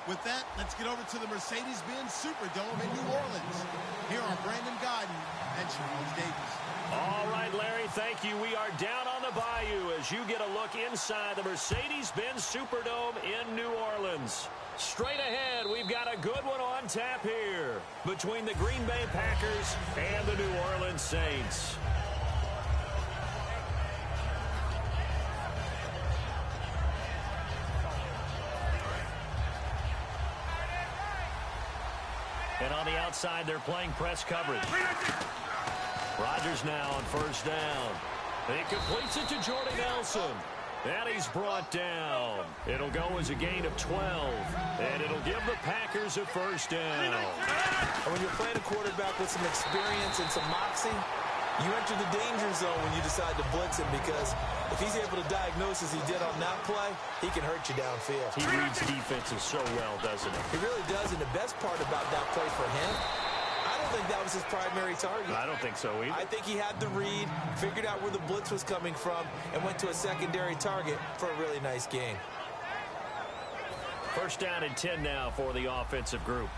With that, let's get over to the Mercedes-Benz Superdome in New Orleans. Here are Brandon Gaudin and Charles Davis. All right, Larry, thank you. We are down on the bayou as you get a look inside the Mercedes-Benz Superdome in New Orleans. Straight ahead, we've got a good one on tap here between the Green Bay Packers and the New Orleans Saints. And on the outside, they're playing press coverage. Rodgers now on first down. He completes it to Jordy Nelson. And he's brought down. It'll go as a gain of 12. And it'll give the Packers a first down. When you're playing a quarterback with some experience and some moxie, you enter the danger zone when you decide to blitz him, because if he's able to diagnose as he did on that play, he can hurt you downfield. He reads defenses so well, doesn't he? He really does, and the best part about that play for him, I don't think that was his primary target. I don't think so either. I think he had the read, figured out where the blitz was coming from, and went to a secondary target for a really nice gain. First down and 10 now for the offensive group.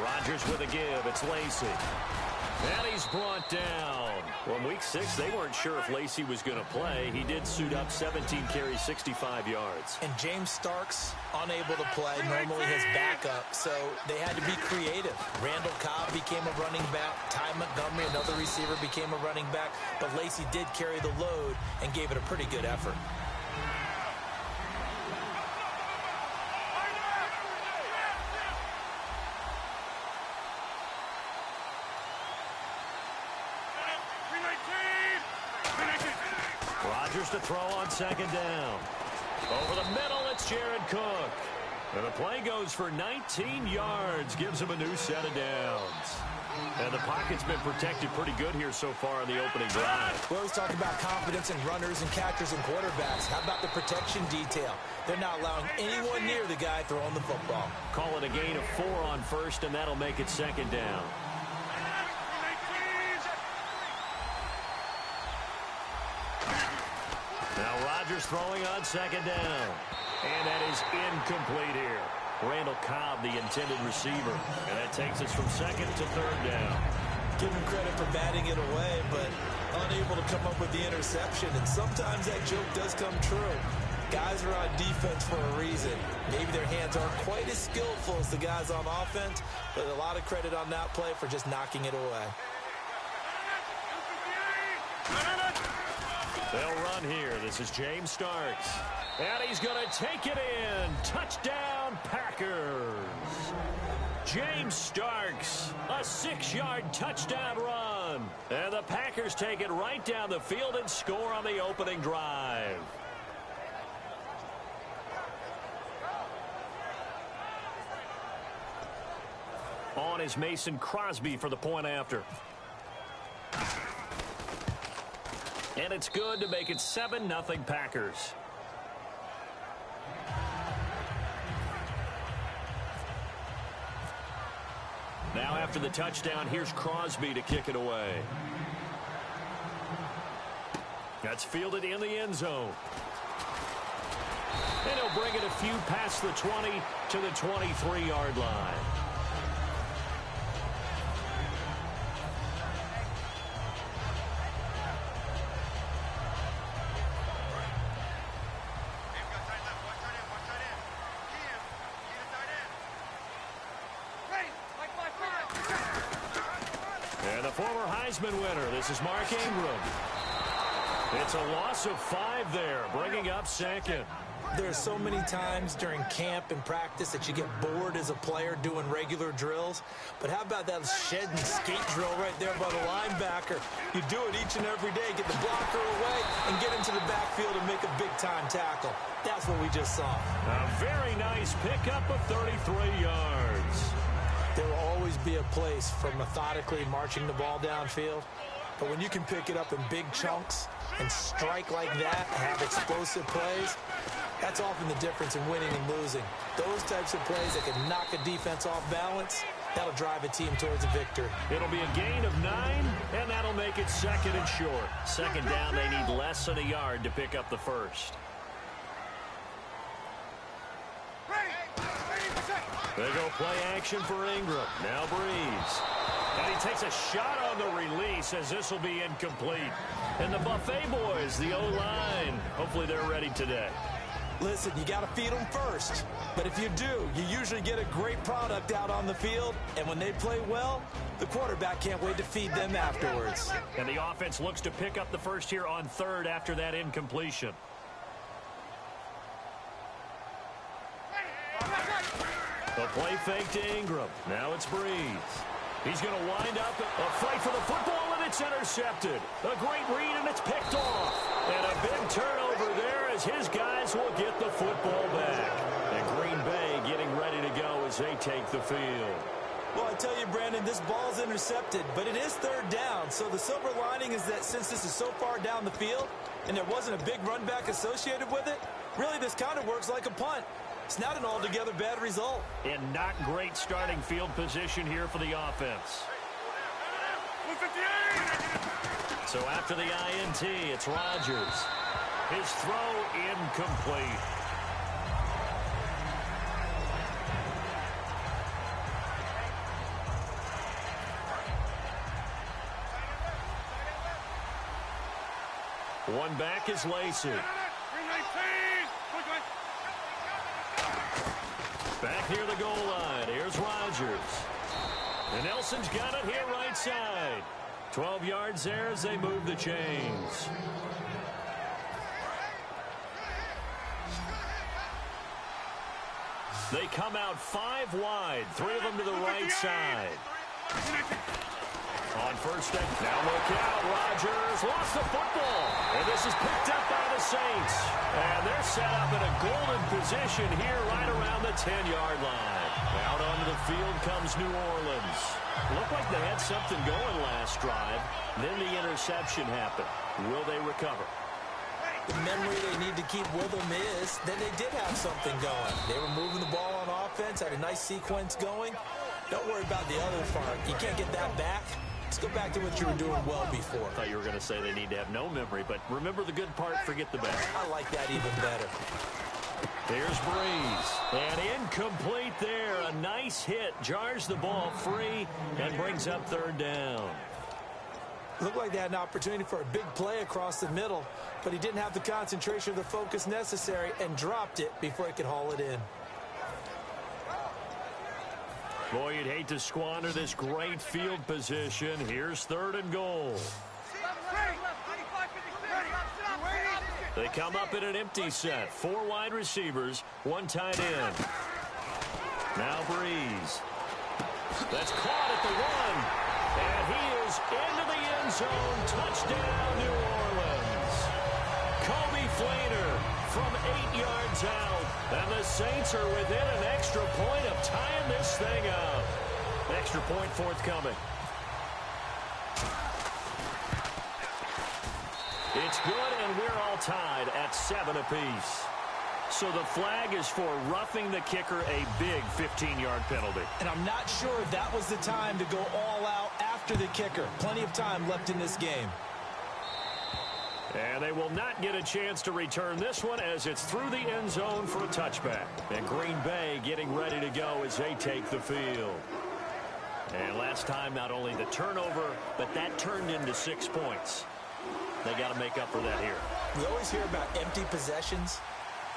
Rodgers with a give. It's Lacy. And he's brought down. Well, in Week 6, they weren't sure if Lacy was going to play. He did suit up, 17 carries, 65 yards. And James Starks unable to play, normally his backup, so they had to be creative. Randall Cobb became a running back. Ty Montgomery, another receiver, became a running back. But Lacy did carry the load and gave it a pretty good effort. Rodgers to throw on second down. Over the middle, it's Jared Cook. And the play goes for 19 yards, gives him a new set of downs. And the pocket's been protected pretty good here so far in the opening drive. We always talk about confidence in runners and catchers and quarterbacks. How about the protection detail? They're not allowing anyone near the guy throwing the football. Call it a gain of 4 on first, and that'll make it second down. Now Rodgers throwing on second down. And that is incomplete here. Randall Cobb, the intended receiver. And that takes us from second to third down. Give him credit for batting it away, but unable to come up with the interception. And sometimes that joke does come true. Guys are on defense for a reason. Maybe their hands aren't quite as skillful as the guys on offense, but a lot of credit on that play for just knocking it away. They'll run here. This is James Starks. And he's going to take it in. Touchdown, Packers. James Starks, a 6-yard touchdown run. And the Packers take it right down the field and score on the opening drive. On is Mason Crosby for the point after. And it's good to make it 7-0 Packers. Now after the touchdown, here's Crosby to kick it away. That's fielded in the end zone. And he'll bring it a few past the 20 to the 23-yard line. And the former Heisman winner, this is Mark Ingram. It's a loss of 5 there, bringing up second. There's so many times during camp and practice that you get bored as a player doing regular drills. But how about that shed and skate drill right there by the linebacker? You do it each and every day, get the blocker away, and get into the backfield and make a big-time tackle. That's what we just saw. A very nice pickup of 33 yards. There will always be a place for methodically marching the ball downfield. But when you can pick it up in big chunks and strike like that, have explosive plays, that's often the difference in winning and losing. Those types of plays that can knock a defense off balance, that'll drive a team towards a victory. It'll be a gain of 9, and that'll make it second and short. Second down, they need less than a yard to pick up the first. They go play action for Ingram. Now Breeze. And he takes a shot on the release as this will be incomplete. And the Buffet boys, the O-line, hopefully they're ready today. Listen, you got to feed them first. But if you do, you usually get a great product out on the field. And when they play well, the quarterback can't wait to feed them afterwards. And the offense looks to pick up the first here on third after that incompletion. The play fake to Ingram. Now it's Breeze. He's going to wind up a fight for the football, and it's intercepted. A great read, and it's picked off. And a big turnover there as his guys will get the football back. And Green Bay getting ready to go as they take the field. Well, I tell you, Brandon, this ball's intercepted, but it is third down. So the silver lining is that since this is so far down the field and there wasn't a big run back associated with it, really this kind of works like a punt. It's not an altogether bad result. And not great starting field position here for the offense. So after the INT, it's Rodgers. His throw incomplete. One back is Lacey. Back near the goal line. Here's Rodgers. And Nelson's got it here right side. 12 yards there as they move the chains. They come out 5 wide. 3 of them to the right side. On first down. Now look out. Rodgers lost the football. And this is picked up by the Saints. And they're set up in a golden position here right around the 10-yard line. Out onto the field comes New Orleans. Looked like they had something going last drive. Then the interception happened. Will they recover? The memory they need to keep with them is that they did have something going. They were moving the ball on offense, had a nice sequence going. Don't worry about the other part. You can't get that back. Let's go back to what you were doing well before. I thought you were going to say they need to have no memory, but remember the good part, forget the bad. I like that even better. Here's Breeze. And incomplete there. A nice hit. Jars the ball free and brings up third down. Looked like they had an opportunity for a big play across the middle, but he didn't have the concentration or the focus necessary and dropped it before he could haul it in. Boy, you'd hate to squander this great field position. Here's third and goal. They come up in an empty set. 4 wide receivers, 1 tight end. Now Breeze. That's caught at the 1. And he is into the end zone. Touchdown, New Orleans. Kobe Fleener from 8 yards out. And the Saints are within an extra point of tying this thing up. Extra point forthcoming. It's good, and we're all tied at 7 apiece. So the flag is for roughing the kicker, a big 15-yard penalty. And I'm not sure if that was the time to go all out after the kicker. Plenty of time left in this game. And they will not get a chance to return this one as it's through the end zone for a touchback. And Green Bay getting ready to go as they take the field. And last time, not only the turnover, but that turned into 6 points. They got to make up for that here. We always hear about empty possessions,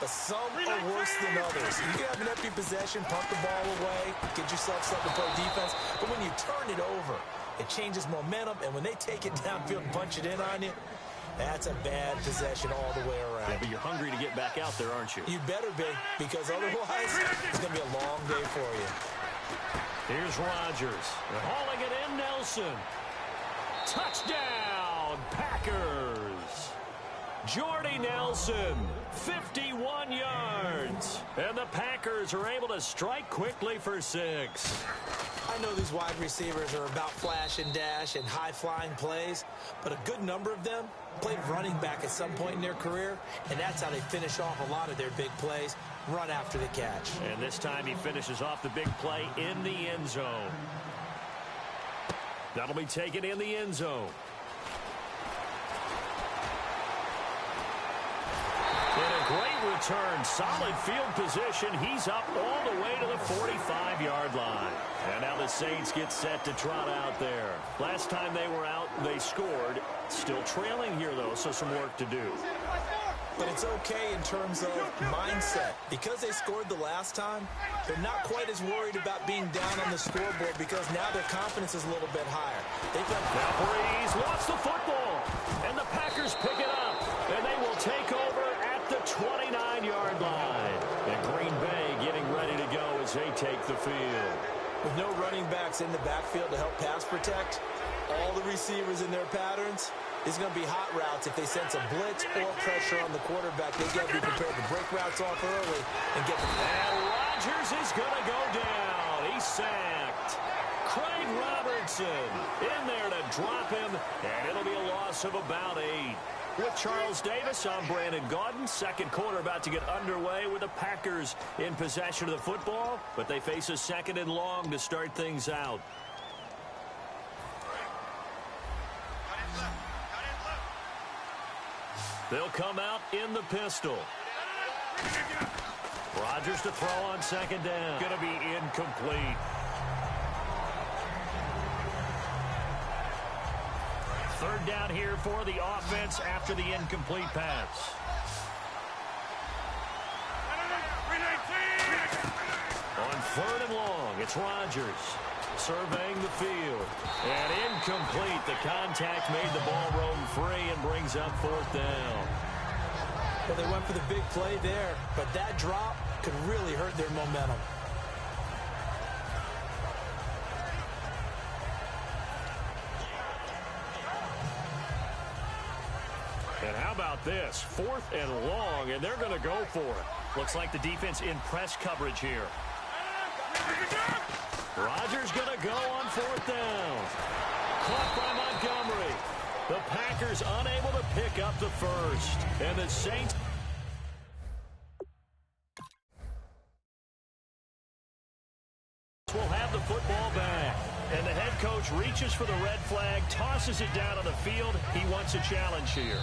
but some are worse than others. You can have an empty possession, punt the ball away, get yourself something to play defense, but when you turn it over, it changes momentum, and when they take it downfield and punch it in on you, that's a bad possession all the way around. Yeah, but you're hungry to get back out there, aren't you? You better be, because otherwise, it's going to be a long day for you. Here's Rodgers. They're hauling it in, Nelson. Touchdown, Packers. Jordy Nelson, 51 yards. And the Packers are able to strike quickly for 6. I know these wide receivers are about flash and dash and high-flying plays, but a good number of them played running back at some point in their career, and that's how they finish off a lot of their big plays, run after the catch. And this time he finishes off the big play in the end zone. That'll be taken in the end zone. Great return, solid field position. He's up all the way to the 45-yard line. And now the Saints get set to trot out there. Last time they were out, they scored. Still trailing here, though, so some work to do. But it's okay in terms of mindset. Because they scored the last time, they're not quite as worried about being down on the scoreboard because now their confidence is a little bit higher. Now Breeze lost the football, and the Packers pick it up, and they will take over at the 29-yard line. And Green Bay getting ready to go as they take the field. With no running backs in the backfield to help pass protect, all the receivers in their patterns, it's going to be hot routes if they sense a blitz or pressure on the quarterback. They got to be prepared to break routes off early and get them. And Rodgers is going to go down. He's sacked. Craig Robertson in there to drop him, and it'll be a loss of about 8. With Charles Davis, I'm Brandon Gaudin. Second quarter about to get underway with the Packers in possession of the football, but they face a second and long to start things out. They'll come out in the pistol. Rodgers to throw on second down. Going to be incomplete. Third down here for the offense after the incomplete pass. On third and long, it's Rodgers surveying the field. And incomplete. The contact made the ball roam free and brings up fourth down. Well, they went for the big play there, but that drop could really hurt their momentum. And how about this? Fourth and long, and they're going to go for it. Looks like the defense in press coverage here. Rodgers going to go on fourth down. Caught by Montgomery. The Packers unable to pick up the first. And the Saints will have the football back. And the head coach reaches for the red flag, tosses it down on the field. He wants a challenge here.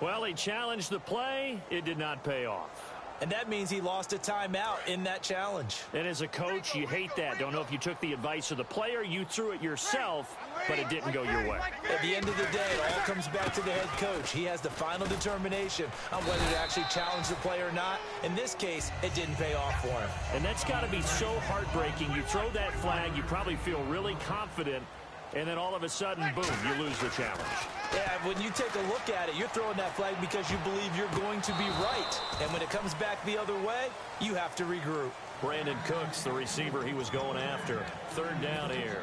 Well, he challenged the play. It did not pay off. And that means he lost a timeout in that challenge. And as a coach, you hate that. Don't know if you took the advice of the player. You threw it yourself, but it didn't go your way. At the end of the day, it all comes back to the head coach. He has the final determination on whether to actually challenge the play or not. In this case, it didn't pay off for him. And that's got to be so heartbreaking. You throw that flag, you probably feel really confident, and then all of a sudden, boom, you lose the challenge. Yeah, when you take a look at it, you're throwing that flag because you believe you're going to be right. And when it comes back the other way, you have to regroup. Brandon Cooks, the receiver he was going after. Third down here.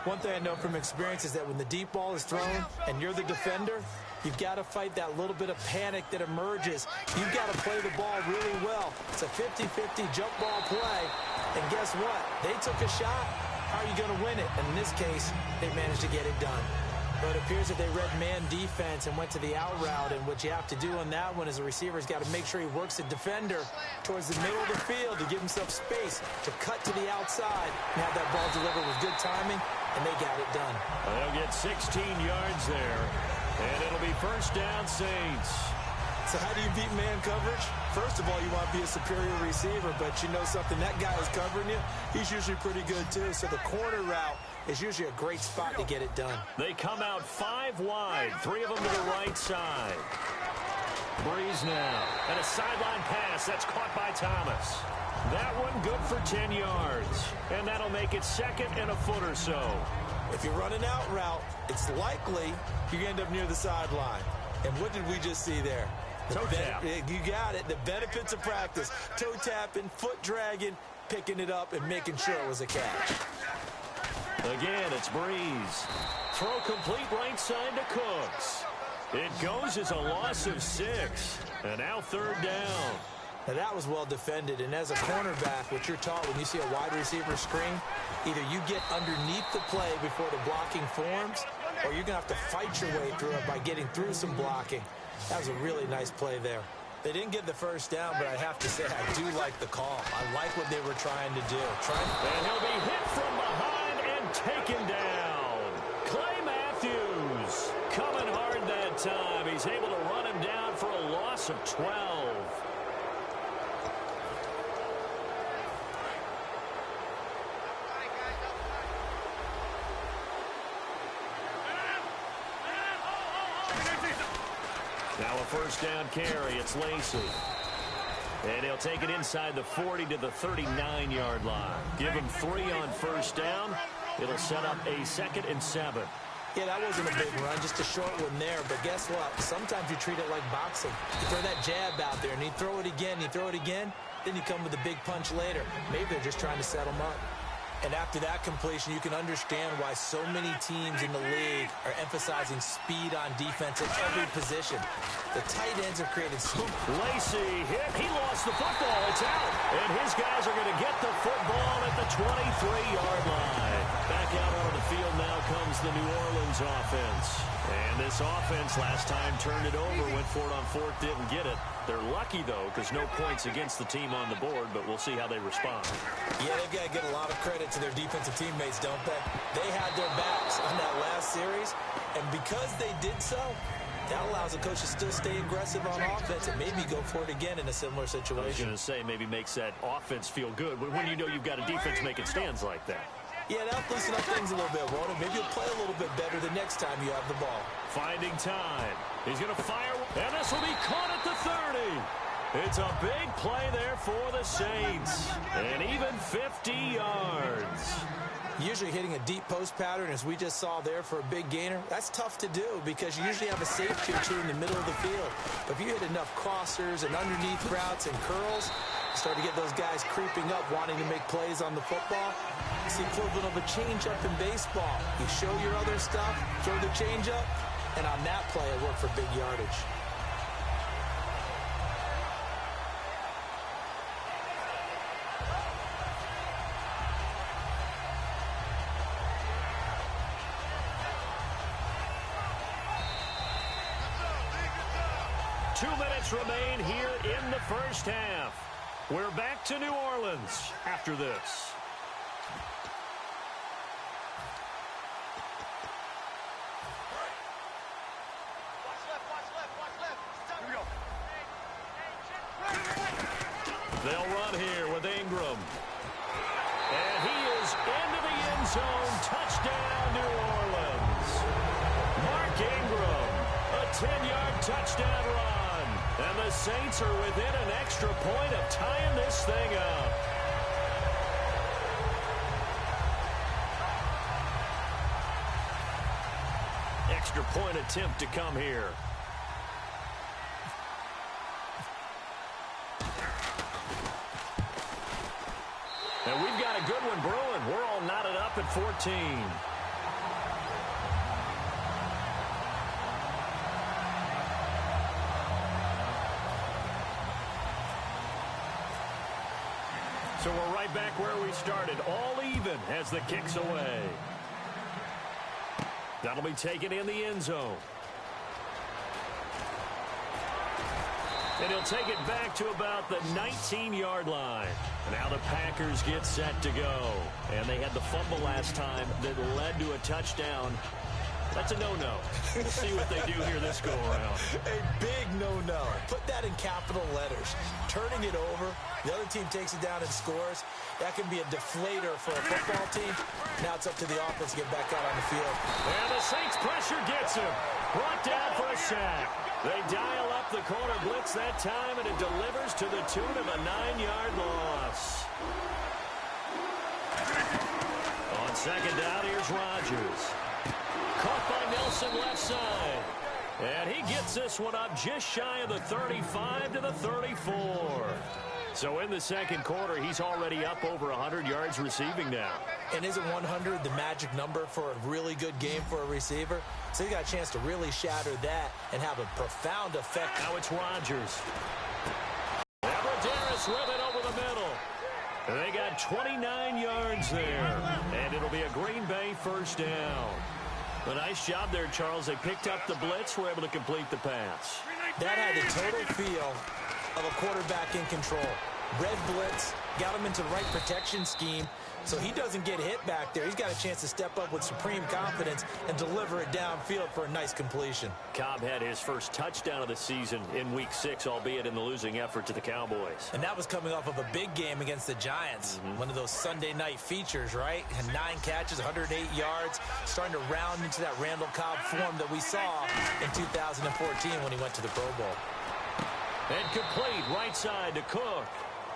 One thing I know from experience is that when the deep ball is thrown and you're the defender, you've got to fight that little bit of panic that emerges. You've got to play the ball really well. It's a 50-50 jump ball play. And guess what? They took a shot. How are you going to win it? And in this case, they managed to get it done. But it appears that they read man defense and went to the out route. And what you have to do on that one is the receiver's got to make sure he works the defender towards the middle of the field to give himself space to cut to the outside and have that ball delivered with good timing, and they got it done. They'll get 16 yards there, and it'll be first down Saints. So how do you beat man coverage? First of all, you want to be a superior receiver, but you know something, that guy is covering you. He's usually pretty good too. So the corner route is usually a great spot to get it done. They come out 5 wide, 3 of them to the right side. Breeze now, and a sideline pass that's caught by Thomas. That one good for 10 yards, and that'll make it second and a foot or so. If you run an out route, it's likely you end up near the sideline. And what did we just see there? Toe tap. You got it. The benefits of practice. Toe tapping, foot dragging, picking it up, and making sure it was a catch. Again, it's Breeze. Throw complete right side to Cooks. It goes as a loss of 6. And now third down. Now that was well defended. And as a cornerback, what you're taught when you see a wide receiver screen, either you get underneath the play before the blocking forms, or you're going to have to fight your way through it by getting through some blocking. That was a really nice play there. They didn't get the first down, but I have to say I do like the call. I like what they were trying to do. And he'll be hit from behind and taken down. that time. He's able to run him down for a loss of 12. Now a first down carry. It's Lacey. And he'll take it inside the 40 to the 39-yard line. Give him 3 on first down. It'll set up a 2nd and 7. Yeah, that wasn't a big run, just a short one there. But guess what? Sometimes you treat it like boxing. You throw that jab out there, and you throw it again, then you come with a big punch later. Maybe they're just trying to set them up. And after that completion, you can understand why so many teams in the league are emphasizing speed on defense at every position. The tight ends are created. Lacey hit. He lost the football. It's out. And his guys are going to get the football at the 23-yard line. Back out on the field now comes the New Orleans offense. And this offense last time turned it over, went for it on 4th, didn't get it. They're lucky, though, because no points against the team on the board, but we'll see how they respond. Yeah, they've got to get a lot of credit to their defensive teammates, don't they? They had their backs on that last series, and because they did so, that allows the coach to still stay aggressive on offense and maybe go for it again in a similar situation. I was going to say maybe makes that offense feel good, but when you know you've got a defense making stands like that. Yeah, that'll loosen up things a little bit, won't it? Maybe you'll play a little bit better the next time you have the ball. Finding time. He's going to fire, and this will be caught at the 30. It's a big play there for the Saints, and even 50 yards. Usually hitting a deep post pattern, as we just saw there for a big gainer, that's tough to do because you usually have a safety or two in the middle of the field. But if you hit enough crossers and underneath routes and curls, you start to get those guys creeping up, wanting to make plays on the football. It's the equivalent of a changeup in baseball. You show your other stuff, throw the changeup, and on that play, it worked for big yardage. Two minutes remain here in the first half. We're back to New Orleans after this. They'll run here with Ingram. And he is into the end zone. Touchdown, New Orleans. Mark Ingram, a 10-yard touchdown run. And the Saints are within an extra point of tying this thing up. Extra point attempt to come here. And we've got a good one brewing. We're all knotted up at 14. So we're right back where we started, all even as the kick's away. That'll be taken in the end zone. And he'll take it back to about the 19-yard line. Now the Packers get set to go. And they had the fumble last time that led to a touchdown. That's a no-no. We'll see what they do here this go-around. A big no-no. Put that in capital letters. Turning it over, the other team takes it down and scores. That can be a deflator for a football team. Now it's up to the offense to get back out on the field. And the Saints pressure gets him. Brought down for a sack. They dial up the corner blitz that time, and it delivers to the tune of a 9-yard loss. On second down, here's Rodgers. Caught by Nelson left side. And he gets this one up just shy of the 35 to the 34. So in the second quarter, he's already up over 100 yards receiving now. And isn't 100 the magic number for a really good game for a receiver? So he got a chance to really shatter that and have a profound effect. Now it's Rodgers. Abradaris with it over the middle. And they got 29 yards there. And it'll be a Green Bay first down. A nice job there, Charles. They picked up the blitz, were able to complete the pass. That had the total feel of a quarterback in control. Red blitz, got him into the right protection scheme, so he doesn't get hit back there. He's got a chance to step up with supreme confidence and deliver it downfield for a nice completion. Cobb had his first touchdown of the season in Week 6, albeit in the losing effort to the Cowboys. And that was coming off of a big game against the Giants. One of those Sunday night features, right? And 9 catches, 108 yards, starting to round into that Randall Cobb form that we saw in 2014 when he went to the Pro Bowl. And complete right side to Cook.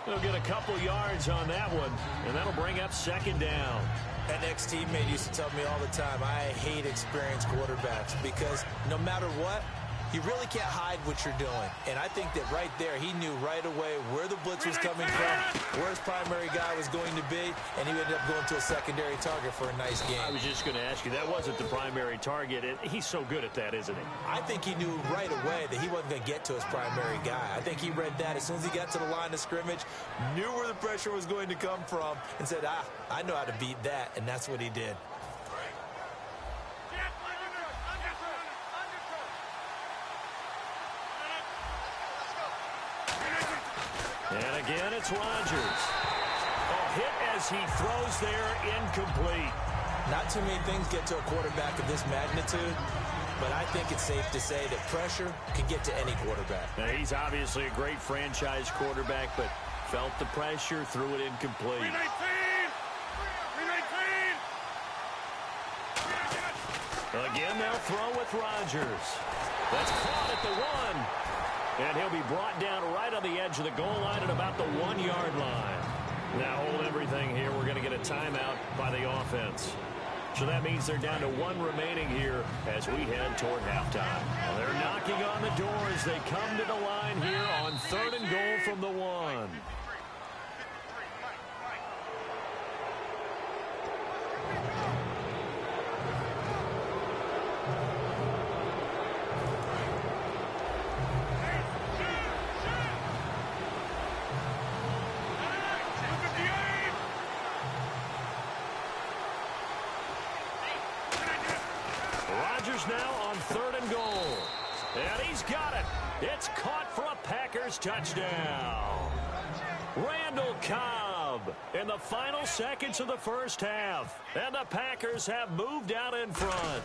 He'll get a couple yards on that one, and that'll bring up second down. An ex-teammate used to tell me all the time, I hate experienced quarterbacks because no matter what, you really can't hide what you're doing. And I think that right there, he knew right away where the blitz was coming from, where his primary guy was going to be, and he ended up going to a secondary target for a nice game. I was just going to ask you, that wasn't the primary target. He's so good at that, isn't he? I think he knew right away that he wasn't going to get to his primary guy. I think he read that as soon as he got to the line of scrimmage, knew where the pressure was going to come from, and said, I know how to beat that, and that's what he did. And again, it's Rodgers. A hit as he throws there, incomplete. Not too many things get to a quarterback of this magnitude, but I think it's safe to say that pressure can get to any quarterback. Now, he's obviously a great franchise quarterback, but felt the pressure, threw it incomplete. Again, they'll throw with Rodgers. That's caught at the 1. And he'll be brought down right on the edge of the goal line at about the 1-yard line. Now hold everything here. We're going to get a timeout by the offense. So that means they're down to 1 remaining here as we head toward halftime. Well, they're knocking on the door as they come to the line here on 3rd and goal from the 1. Now on 3rd and goal. And he's got it. It's caught for a Packers touchdown. Randall Cobb in the final seconds of the first half. And the Packers have moved out in front.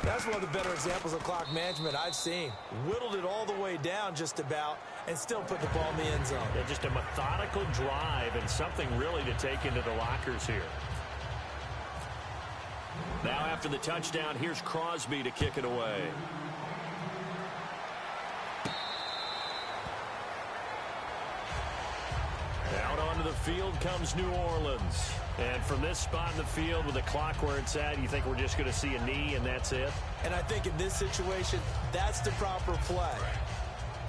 That's one of the better examples of clock management I've seen. Whittled it all the way down just about and still put the ball in the end zone. Yeah, just a methodical drive and something really to take into the lockers here. Now after the touchdown, here's Crosby to kick it away. Out onto the field comes New Orleans. And from this spot in the field with the clock where it's at, you think we're just going to see a knee and that's it? And I think in this situation, that's the proper play.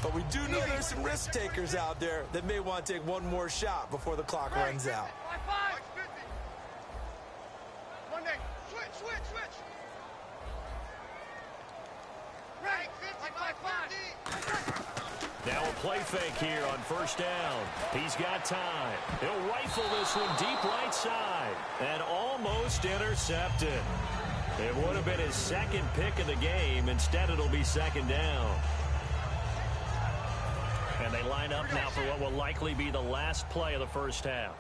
But we do know there's some risk takers out there that may want to take one more shot before the clock runs out. Now a play fake here on 1st down. He's got time. He'll rifle this one deep right side. And almost intercepted. It would have been his 2nd pick of the game. Instead, it'll be 2nd down. And they line up now for what will likely be the last play of the first half.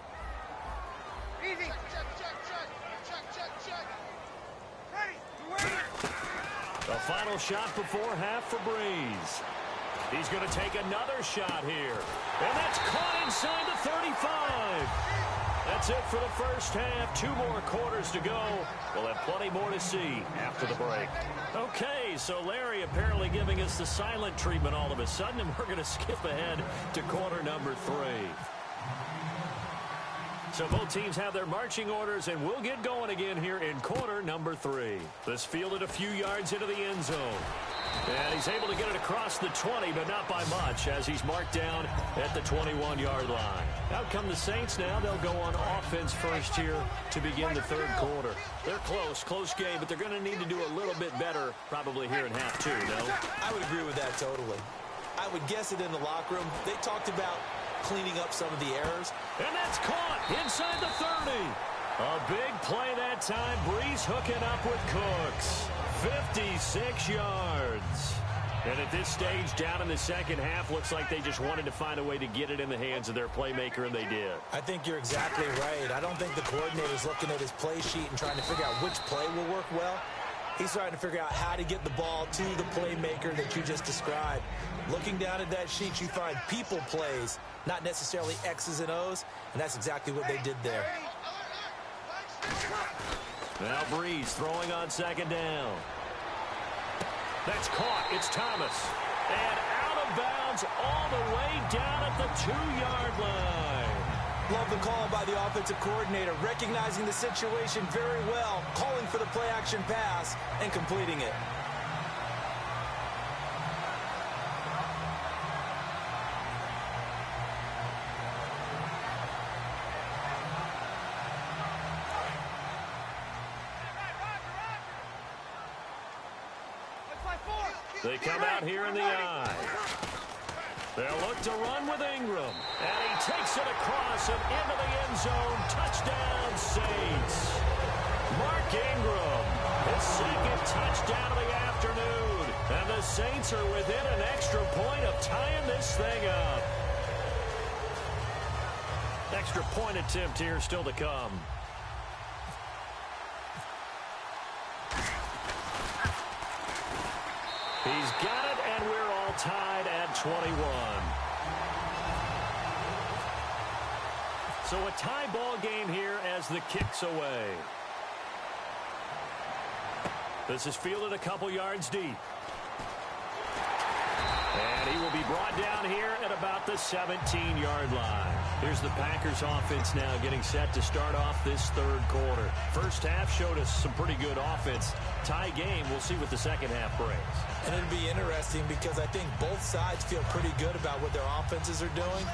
Easy. The final shot before half for Breeze. He's going to take another shot here. And that's caught inside the 35. That's it for the first half. 2 more quarters to go. We'll have plenty more to see after the break. Okay, so Larry apparently giving us the silent treatment all of a sudden, and we're going to skip ahead to quarter number 3. So both teams have their marching orders, and we'll get going again here in quarter number 3. This fielded a few yards into the end zone. And he's able to get it across the 20, but not by much, as he's marked down at the 21-yard line. Out come the Saints now. They'll go on offense first here to begin the 3rd quarter. They're close game, but they're going to need to do a little bit better probably here in half 2, no? I would agree with that totally. I would guess it in the locker room. They talked about cleaning up some of the errors. And that's caught inside the 30. A big play that time. Breeze hooking up with Cooks. 56 yards. And at this stage, down in the second half, looks like they just wanted to find a way to get it in the hands of their playmaker, and they did. I think you're exactly right. I don't think the coordinator's looking at his play sheet and trying to figure out which play will work well. He's trying to figure out how to get the ball to the playmaker that you just described. Looking down at that sheet, you find people plays, not necessarily X's and O's, and that's exactly what they did there. Now Breeze throwing on second down. That's caught. It's Thomas. And out of bounds all the way down at the 2-yard line. Love the call by the offensive coordinator, recognizing the situation very well, calling for the play-action pass, and completing it. They come out here in the eye. They'll look to run with Ingram. And he takes it across and into the end zone. Touchdown, Saints. Mark Ingram, his second touchdown of the afternoon. And the Saints are within an extra point of tying this thing up. Extra point attempt here still to come. He's got it, and we're all tied at 21. So a tie ball game here as the kick's away. This is fielded a couple yards deep. And he will be brought down here at about the 17-yard line. Here's the Packers offense now getting set to start off this third quarter. First half showed us some pretty good offense. Tie game, we'll see what the second half brings. And it'll be interesting because I think both sides feel pretty good about what their offenses are doing.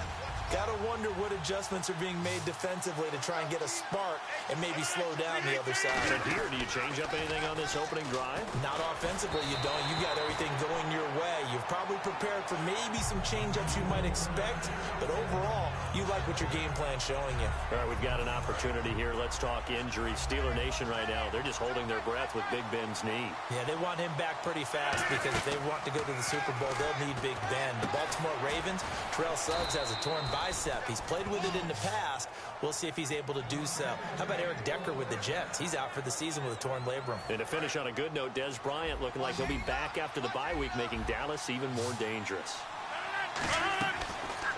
Got to wonder what adjustments are being made defensively to try and get a spark and maybe slow down the other side. So here, do you change up anything on this opening drive? Not offensively, you don't. You got everything going your way. You've probably prepared for maybe some change-ups you might expect, but overall, you like what your game plan's showing you. All right, we've got an opportunity here. Let's talk injuries. Steeler Nation right now, they're just holding their breath with Big Ben's knee. Yeah, they want him back pretty fast because if they want to go to the Super Bowl, they'll need Big Ben. The Baltimore Ravens, Terrell Suggs has a torn bicep. He's played with it in the past. We'll see if he's able to do so. How about Eric Decker with the Jets? He's out for the season with a torn labrum. And to finish on a good note, Des Bryant looking like he'll be back after the bye week, making Dallas even more dangerous.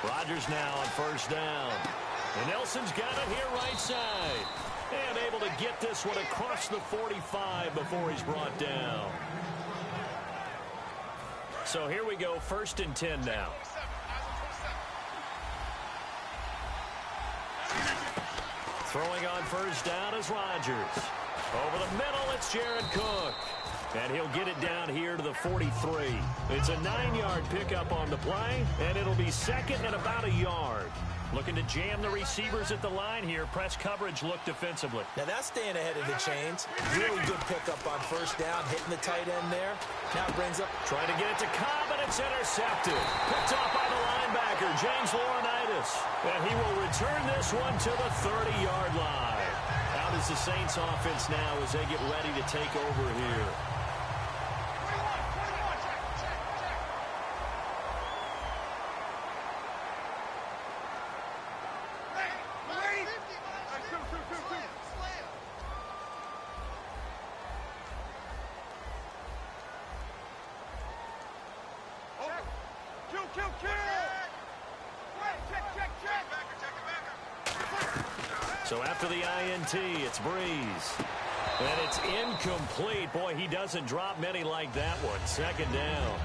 Rodgers now on first down. And Nelson's got it here right side. And able to get this one across the 45 before he's brought down. So here we go, 1st and 10 now. Throwing on first down is Rodgers. Over the middle, it's Jared Cook. And he'll get it down here to the 43. It's a 9-yard pickup on the play, and it'll be second and about a yard. Looking to jam the receivers at the line here. Press coverage look defensively. Now that's staying ahead of the chains. Really good pickup on first down, hitting the tight end there. Now brings up. Trying to get it to Cobb, and it's intercepted. Picked off by the linebacker, James Laurinaitis. And he will return this one to the 30-yard line. Out is the Saints offense now as they get ready to take over here. So after the INT, it's Breeze. And it's incomplete. Boy, he doesn't drop many like that one. Second down.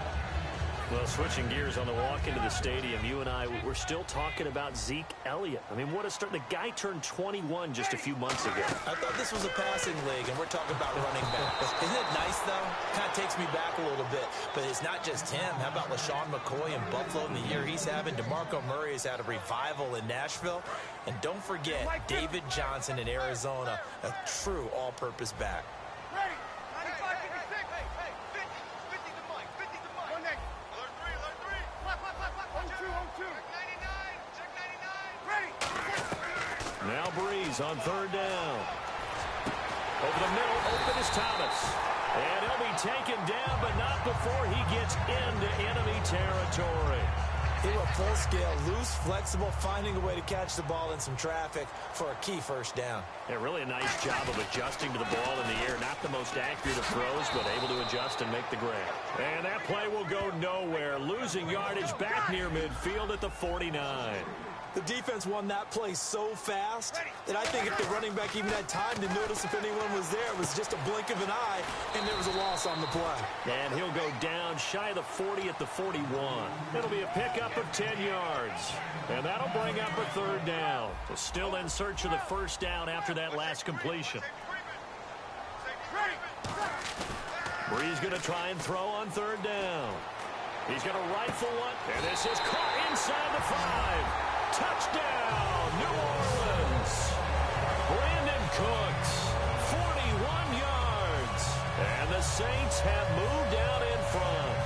Well, switching gears on the walk into the stadium, you and I, we're still talking about Zeke Elliott. I mean, what a start. The guy turned 21 just a few months ago. I thought this was a passing league, and we're talking about running backs. Isn't it nice, though? Kind of takes me back a little bit. But it's not just him. How about LaShawn McCoy in Buffalo in the year he's having? DeMarco Murray has had a revival in Nashville. And don't forget, David Johnson in Arizona, a true all-purpose back. Ready. 95, 56. Hey, 50. 50 to Mike. 50 to Mike. One next. Alert 3. Watch out. 02. Check 99. Ready. Now Breeze on third down. Over the middle, open is Thomas. And he'll be taken down, but not before he gets into enemy territory. He went full scale, loose, flexible, finding a way to catch the ball in some traffic for a key first down. Yeah, really a nice job of adjusting to the ball in the air. Not the most accurate of throws, but able to adjust and make the grab. And that play will go nowhere. Losing yardage back near midfield at the 49. The defense won that play so fast that I think if the running back even had time to notice if anyone was there, it was just a blink of an eye, and there was a loss on the play. And he'll go down shy of the 40 at the 41. It'll be a pickup of 10 yards. And that'll bring up a third down. So still in search of the first down after that last completion. Bree's going to try and throw on third down. He's going to rifle one, and this is caught inside the 5. Touchdown, New Orleans. Brandon Cooks, 41 yards. And the Saints have moved out in front.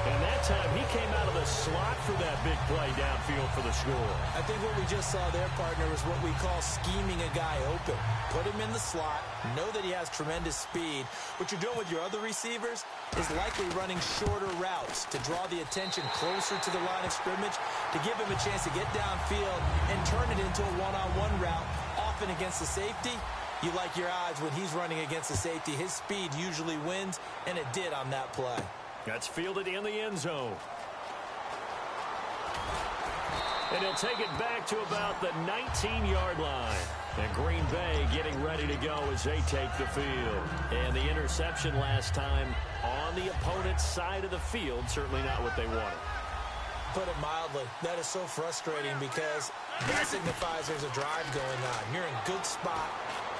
And that time he came out of the slot for that big play downfield for the score. I think what we just saw there, partner, is what we call scheming a guy open. Put him in the slot, know that he has tremendous speed. What you're doing with your other receivers is likely running shorter routes to draw the attention closer to the line of scrimmage, to give him a chance to get downfield and turn it into a one-on-one route, often against the safety. You like your odds when he's running against the safety. His speed usually wins, and it did on that play. That's fielded in the end zone. And he'll take it back to about the 19-yard line. And Green Bay getting ready to go as they take the field. And the interception last time on the opponent's side of the field, certainly not what they wanted. Put it mildly, that is so frustrating because that signifies there's a drive going on. You're in good spot.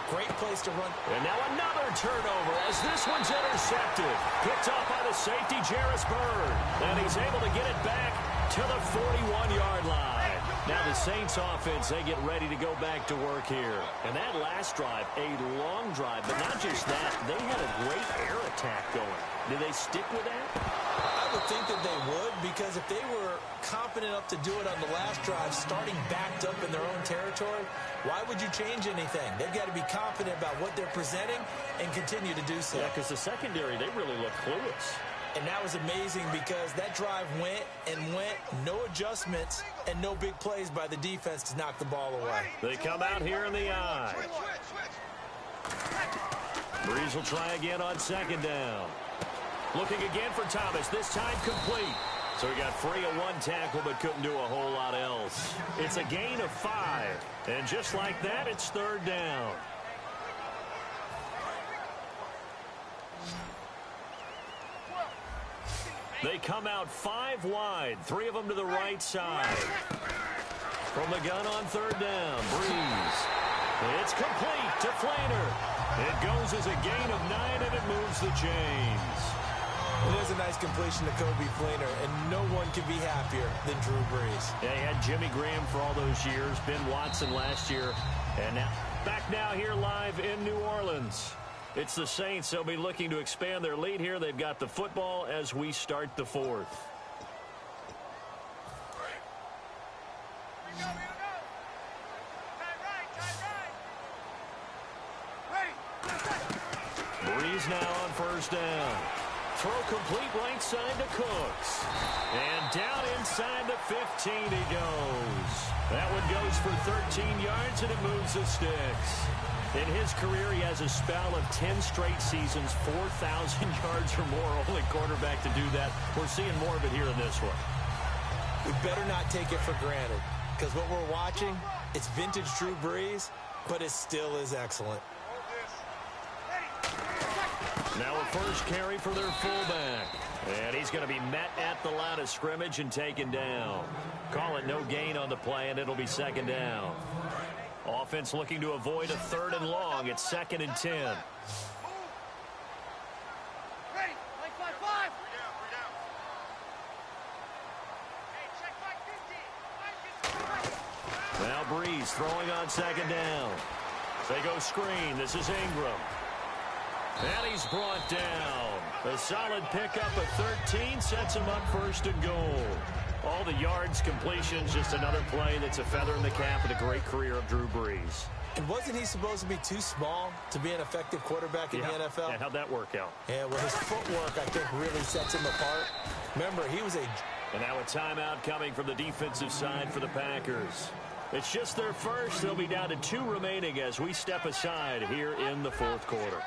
Great place to run. And now another turnover as this one's intercepted. Picked off by the safety, Jarvis Byrd. And he's able to get it back to the 41-yard line. Now the Saints offense, they get ready to go back to work here. And that last drive, a long drive, but not just that, they had a great air attack going. Did they stick with that? I would think that they would, because if they were confident enough to do it on the last drive, starting backed up in their own territory, why would you change anything? They've got to be confident about what they're presenting and continue to do so. Yeah, because the secondary, they really look clueless. And that was amazing because that drive went and went, no adjustments, and no big plays by the defense to knock the ball away. They come out here in the eye. Breeze will try again on second down. Looking again for Thomas, this time complete. So he got free of one tackle but couldn't do a whole lot else. It's a gain of 5. And just like that, it's third down. They come out 5 wide, 3 of them to the right side. From the gun on third down, Breeze. It's complete to Flainer. It goes as a gain of 9, and it moves the chains. It is a nice completion to Kobe Flainer, and no one can be happier than Drew Brees. Yeah, he had Jimmy Graham for all those years, Ben Watson last year, and now back now here live in New Orleans. It's the Saints. They'll be looking to expand their lead here. They've got the football as we start the fourth. Breeze now on first down. Throw complete right side to Cooks. And down inside the 15 he goes. That one goes for 13 yards, and it moves the sticks. In his career, he has a spell of 10 straight seasons, 4,000 yards or more. Only quarterback to do that. We're seeing more of it here in this one. We better not take it for granted, because what we're watching, it's vintage Drew Brees, but it still is excellent. Now a first carry for their fullback. And he's going to be met at the line of scrimmage and taken down. Call it no gain on the play, and it'll be second down. Offense looking to avoid a third and long. It's 2nd and 10. Now Breeze throwing on second down. They go screen. This is Ingram. And he's brought down. A solid pickup of 13 sets him up 1st and goal. All the yards, completions, just another play that's a feather in the cap of the great career of Drew Brees. And wasn't he supposed to be too small to be an effective quarterback in the NFL? Yeah, how'd that work out? Yeah, well, his footwork, I think, really sets him apart. Remember, he was a... And now a timeout coming from the defensive side for the Packers. It's just their first. They'll be down to 2 remaining as we step aside here in the fourth quarter.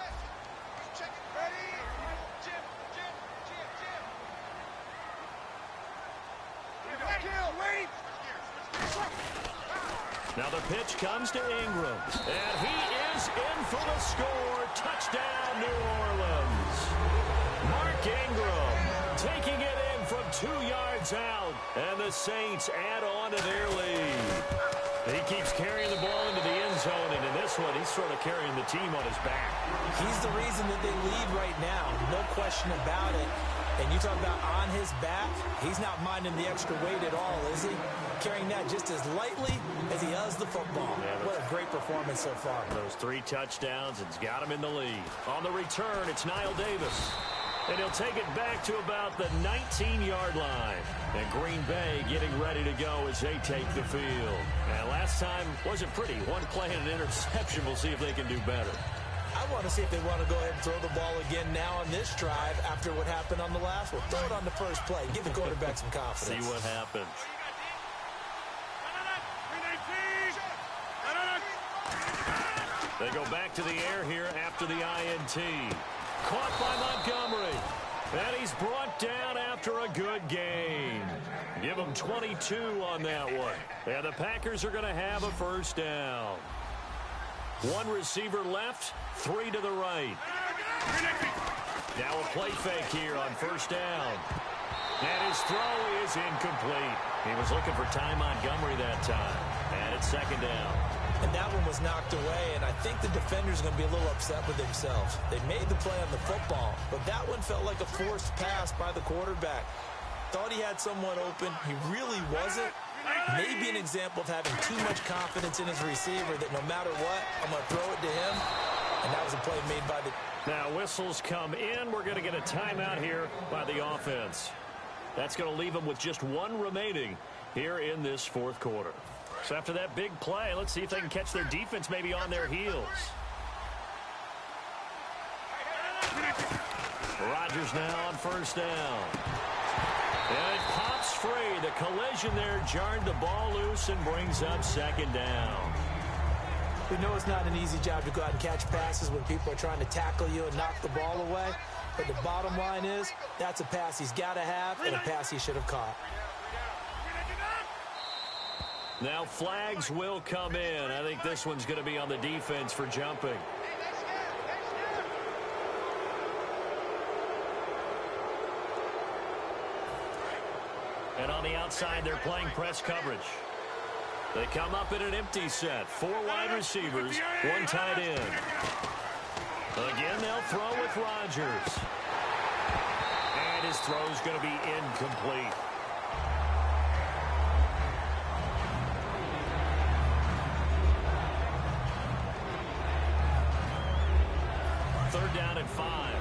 Now the pitch comes to Ingram, and he is in for the score. Touchdown, New Orleans. Mark Ingram taking it in from 2 yards out, and the Saints add on to their lead. He keeps carrying the ball into the end zone, and in this one, he's sort of carrying the team on his back. He's the reason that they lead right now, no question about it. And you talk about on his back, he's not minding the extra weight at all, is he? Carrying that just as lightly as he does the football. Yeah, what a great performance so far. Those 3 touchdowns, it's got him in the lead. On the return, it's Niall Davis. And he'll take it back to about the 19-yard line. And Green Bay getting ready to go as they take the field. And last time wasn't pretty. One play and an interception. We'll see if they can do better. I want to see if they want to go ahead and throw the ball again now on this drive after what happened on the last one. Throw it on the first play. Give the quarterback some confidence. See what happens. They go back to the air here after the INT. Caught by Montgomery. And he's brought down after a good gain. Give him 22 on that one. And the Packers are going to have a first down. 1 receiver left, 3 to the right. Now a play fake here on first down. And his throw is incomplete. He was looking for Ty Montgomery that time. And it's second down. And that one was knocked away, and I think the defender's going to be a little upset with themselves. They made the play on the football, but that one felt like a forced pass by the quarterback. Thought he had someone open. He really wasn't. Maybe an example of having too much confidence in his receiver that no matter what, I'm going to throw it to him. And that was a play made by the... Now whistles come in. We're going to get a timeout here by the offense. That's going to leave them with just 1 remaining here in this fourth quarter. So after that big play, let's see if they can catch their defense maybe on their heels. Rodgers now on first down. And it pops free. The collision there jarred the ball loose and brings up second down. We know it's not an easy job to go out and catch passes when people are trying to tackle you and knock the ball away. But the bottom line is, that's a pass he's got to have and a pass he should have caught. Now flags will come in. I think this one's going to be on the defense for jumping. And on the outside, they're playing press coverage. They come up in an empty set. 4 wide receivers, 1 tight end. Again, they'll throw with Rodgers. And his throw's going to be incomplete. Third down and 5.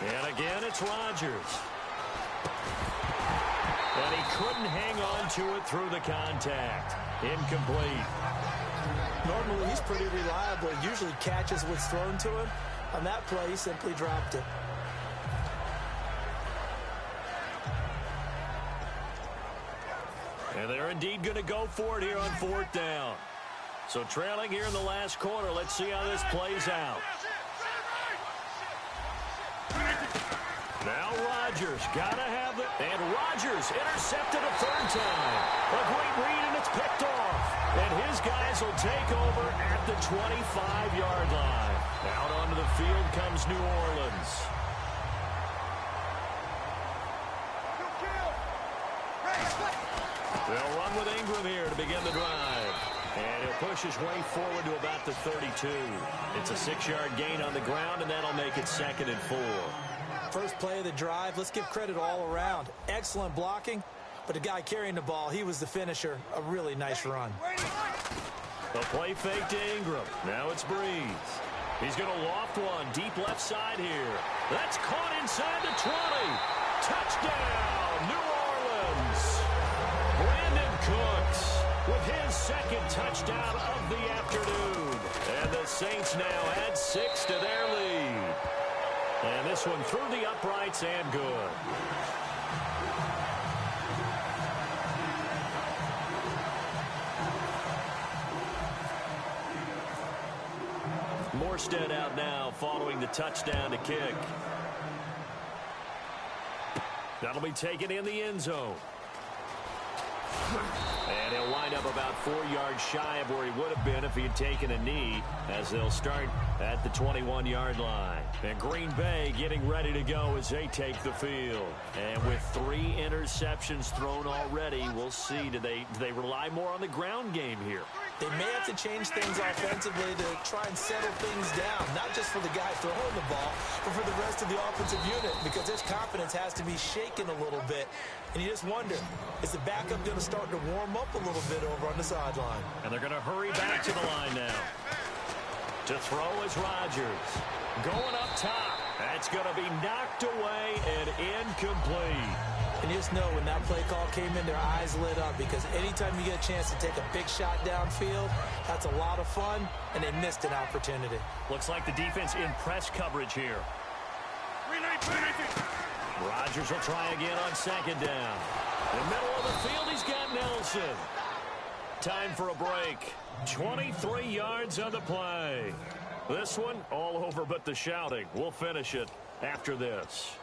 And again, it's Rodgers. And he couldn't hang on to it through the contact. Incomplete. Normally, he's pretty reliable. Usually catches what's thrown to him. On that play, he simply dropped it. And they're indeed going to go for it here on 4th down. So trailing here in the last quarter. Let's see how this plays out. Now Rodgers got to have it. And Rodgers intercepted a 3rd time. A great read, and it's picked off. And his guys will take over at the 25-yard line. Out onto the field comes New Orleans. They'll run with Ingram here to begin the drive. And he'll push his way forward to about the 32. It's a 6-yard gain on the ground, and that'll make it 2nd and 4. First play of the drive, let's give credit all around. Excellent blocking, but the guy carrying the ball, he was the finisher. A really nice run. The play fake to Ingram. Now it's Breeze. He's going to loft one deep left side here. That's caught inside the 20. Touchdown, New Orleans. second touchdown of the afternoon. And the Saints now add 6 to their lead. And this one through the uprights and good. Morstead out now following the touchdown to kick. That'll be taken in the end zone. And he'll wind up about 4 yards shy of where he would have been if he had taken a knee, as they'll start at the 21-yard line. And Green Bay getting ready to go as they take the field. And with 3 interceptions thrown already, we'll see. Do they rely more on the ground game here? They may have to change things offensively to try and settle things down, not just for the guy throwing the ball, but for the rest of the offensive unit, because his confidence has to be shaken a little bit. And you just wonder, is the backup going to start to warm up a little bit over on the sideline? And they're going to hurry back to the line now. To throw is Rodgers. Going up top. That's going to be knocked away and incomplete. And you just know when that play call came in, their eyes lit up, because anytime you get a chance to take a big shot downfield, that's a lot of fun, and they missed an opportunity. Looks like the defense in press coverage here. Rodgers will try again on second down. In the middle of the field, he's got Nelson. Time for a break. 23 yards on the play. This one all over but the shouting. We'll finish it after this.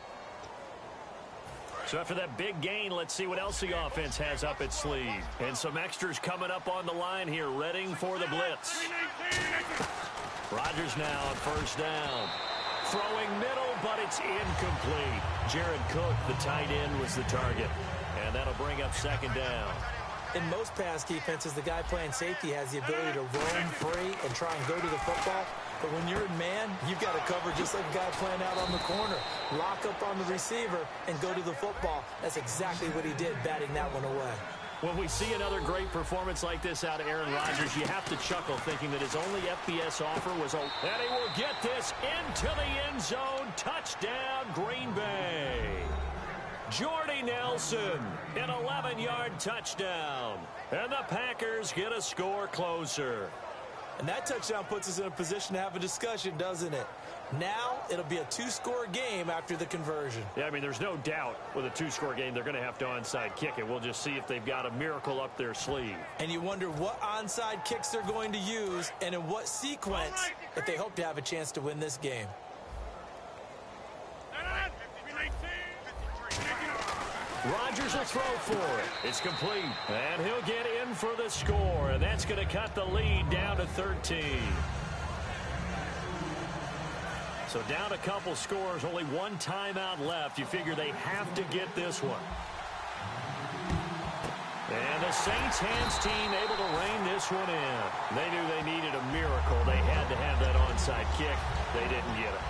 So after that big gain, let's see what else the offense has up its sleeve. And some extras coming up on the line here, readying for the blitz. Rodgers now on first down. Throwing middle, but it's incomplete. Jared Cook, the tight end, was the target. And that'll bring up second down. In most pass defenses, the guy playing safety has the ability to roam free and try and go to the football. But when you're in man, you've got to cover just like a guy playing out on the corner. Lock up on the receiver and go to the football. That's exactly what he did, batting that one away. When we see another great performance like this out of Aaron Rodgers, you have to chuckle thinking that his only FBS offer was a... And he will get this into the end zone. Touchdown, Green Bay. Jordy Nelson, an 11-yard touchdown. And the Packers get a score closer. And that touchdown puts us in a position to have a discussion, doesn't it? Now it'll be a 2-score game after the conversion. Yeah, I mean, there's no doubt with a 2-score game they're going to have to onside kick it. We'll just see if they've got a miracle up their sleeve. And you wonder what onside kicks they're going to use and in what sequence if they hope to have a chance to win this game. Rodgers will throw for it. It's complete. And he'll get in for the score. And that's going to cut the lead down to 13. So down a couple scores, only one timeout left. You figure they have to get this one. And the Saints hands team able to rein this one in. They knew they needed a miracle. They had to have that onside kick. They didn't get it.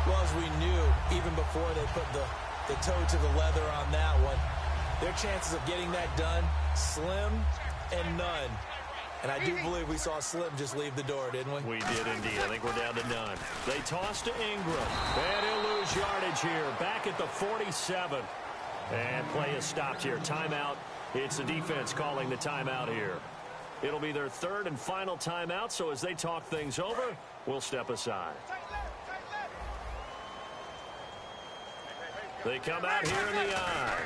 Well, as we knew, even before they put the toe to the leather on that one, their chances of getting that done, slim and none. And I do believe we saw Slim just leave the door, didn't we? We did indeed. I think we're down to none. They toss to Ingram. And he'll lose yardage here. Back at the 47. And play is stopped here. Timeout. It's the defense calling the timeout here. It'll be their third and final timeout, so as they talk things over, we'll step aside. They come out here in the eye.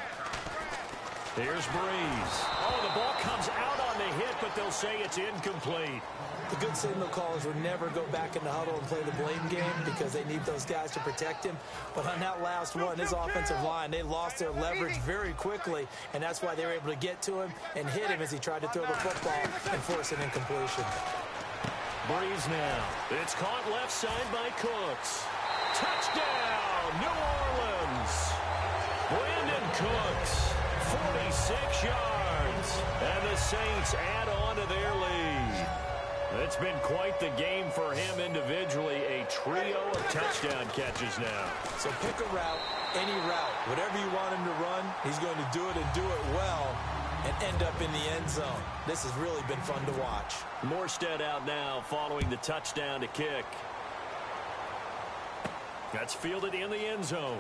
Here's Breeze. Oh, the ball comes out on the hit, but they'll say it's incomplete. The good signal callers would never go back in the huddle and play the blame game because they need those guys to protect him. But on that last one, his offensive line, they lost their leverage very quickly, and that's why they were able to get to him and hit him as he tried to throw the football and force an incompletion. Breeze now. It's caught left side by Cooks. Touchdown, New Orleans. Brandon Cooks, 46 yards. And the Saints add on to their lead. It's been quite the game for him individually. A trio of touchdown catches now. So pick a route, any route. Whatever you want him to run, he's going to do it and do it well and end up in the end zone. This has really been fun to watch. Morstead out now following the touchdown to kick. That's fielded in the end zone.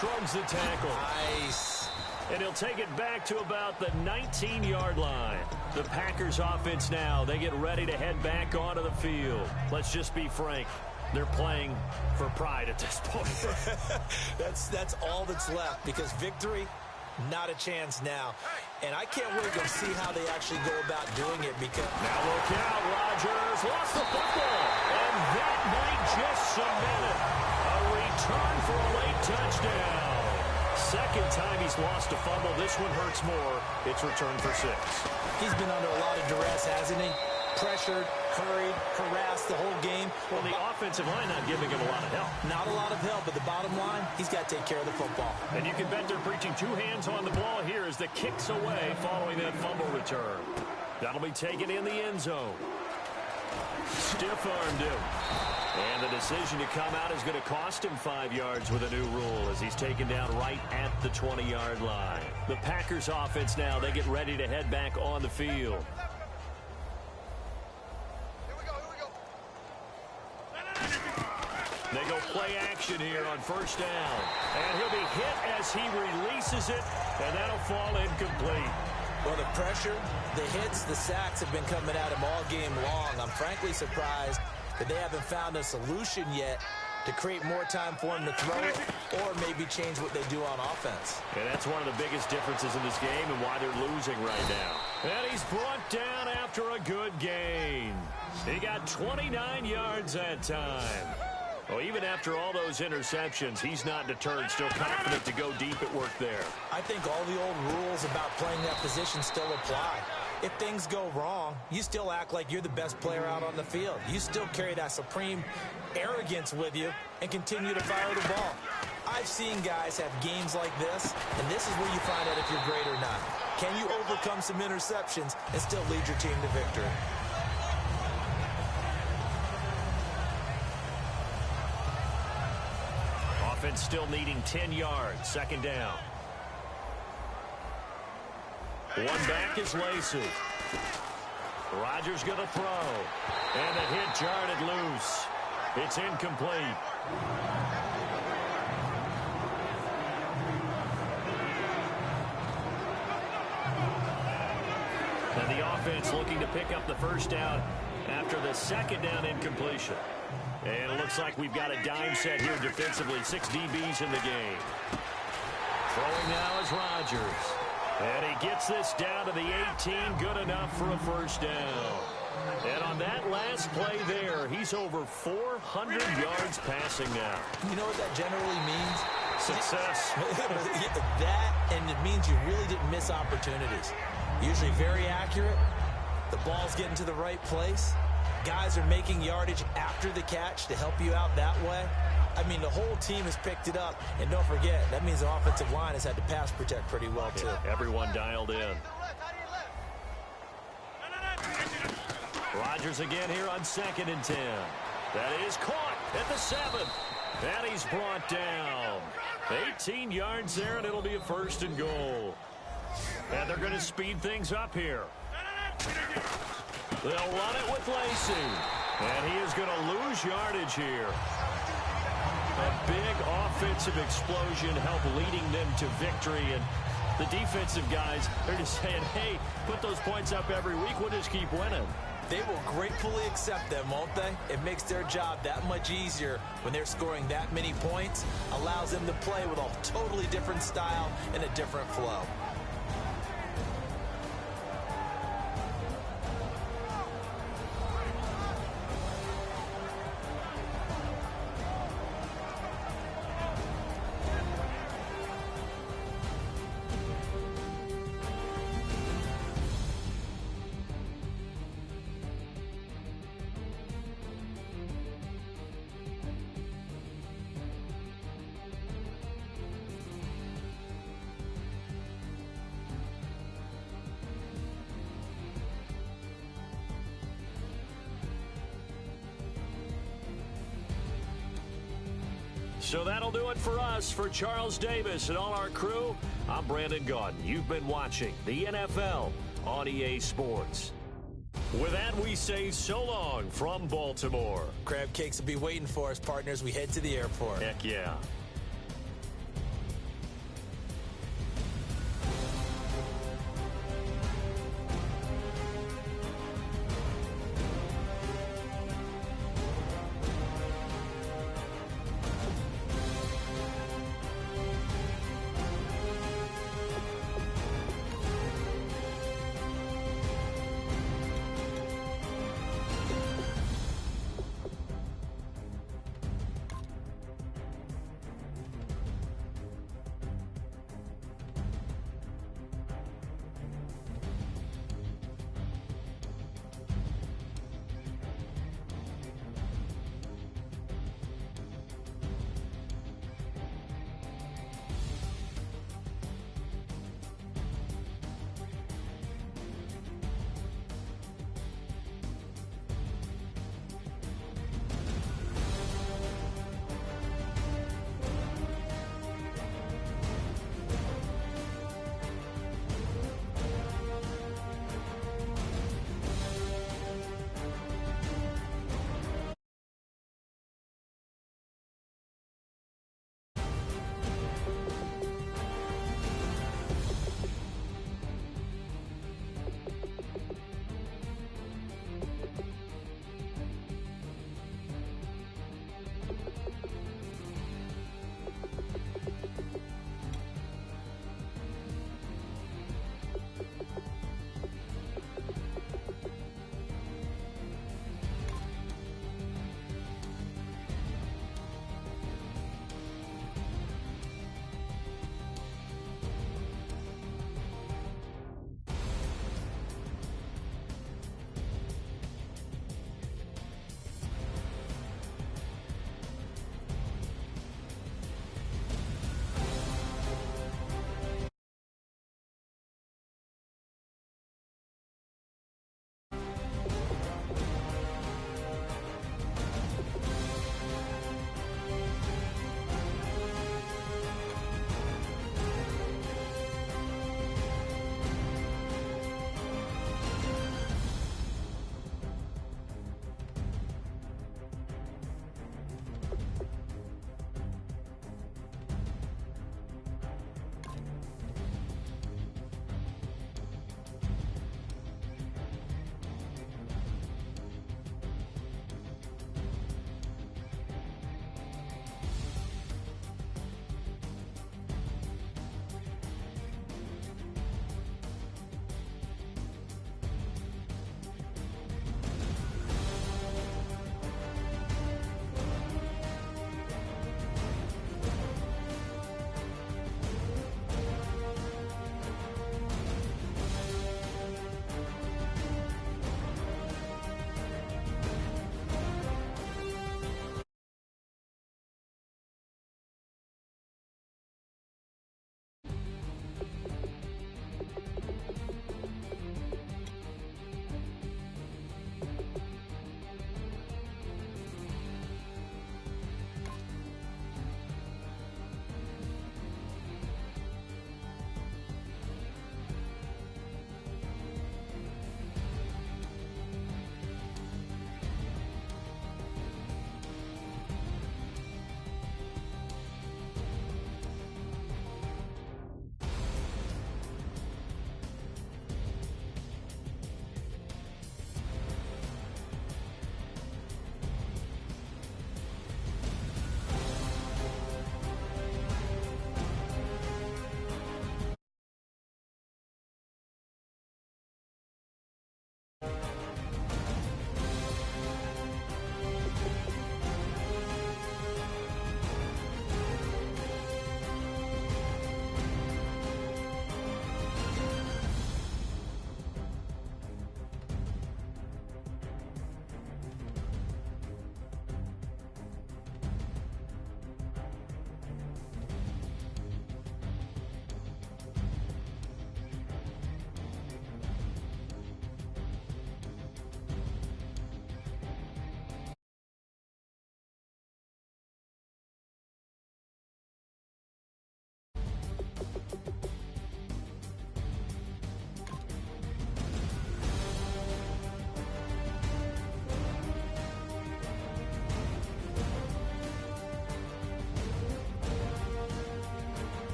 Shrugs the tackle. Nice. And he'll take it back to about the 19-yard line. The Packers offense now, they get ready to head back onto the field. Let's just be frank. They're playing for pride at this point. That's all that's left, because victory, not a chance now. And I can't wait to see how they actually go about doing it, because... Now look out, Rodgers lost the football. And that might just cement it. A return for a late touchdown. Second time he's lost a fumble. This one hurts more. It's returned for 6. He's been under a lot of duress, hasn't he? Pressured, hurried, harassed the whole game. Well, the offensive line not giving him a lot of help. Not a lot of help, but the bottom line, he's got to take care of the football. And you can bet they're preaching 2 hands on the ball here as the kick's away following that fumble return. That'll be taken in the end zone. Stiff-armed him. And the decision to come out is going to cost him 5 yards with a new rule as he's taken down right at the 20-yard line. The Packers offense now, they get ready to head back on the field. They go play action here on first down. And he'll be hit as he releases it, and that'll fall incomplete. Well, the pressure, the hits, the sacks have been coming at him all game long. I'm frankly surprised that they haven't found a solution yet to create more time for him to throw it, or maybe change what they do on offense. And that's one of the biggest differences in this game and why they're losing right now. And he's brought down after a good gain. He got 29 yards that time. Well, even after all those interceptions, he's not deterred, still confident to go deep at work there. I think all the old rules about playing that position still apply. If things go wrong, you still act like you're the best player out on the field. You still carry that supreme arrogance with you and continue to fire the ball. I've seen guys have games like this, and this is where you find out if you're great or not. Can you overcome some interceptions and still lead your team to victory? Offense still needing 10 yards. Second down. One back is Lacey. Rodgers going to throw. And the hit jarred it loose. It's incomplete. And the offense looking to pick up the first down after the second down incompletion. And it looks like we've got a dime set here defensively. 6 DBs in the game. Throwing now is Rodgers. And he gets this down to the 18. Good enough for a first down. And on that last play there, he's over 400 yards passing now. You know what that generally means? Success. That, and it means you really didn't miss opportunities. Usually very accurate. The ball's getting to the right place. Guys are making yardage after the catch to help you out that way. I mean, the whole team has picked it up. And don't forget, that means the offensive line has had to pass protect pretty well, too. Yeah, everyone dialed in. Rodgers again here on 2nd and 10. That is caught at the 7. And he's brought down. 18 yards there, and it'll be a 1st and goal. And they're going to speed things up here. They'll run it with Lacey. And he is going to lose yardage here. A big offensive explosion helped leading them to victory. And the defensive guys, they're just saying, hey, put those points up every week. We'll just keep winning. They will gratefully accept them, won't they? It makes their job that much easier when they're scoring that many points. Allows them to play with a totally different style and a different flow. So that'll do it for us. For Charles Davis and all our crew, I'm Brandon Gaudin. You've been watching the NFL on EA Sports. With that, we say so long from Baltimore. Crab cakes will be waiting for us, partners. We head to the airport. Heck yeah.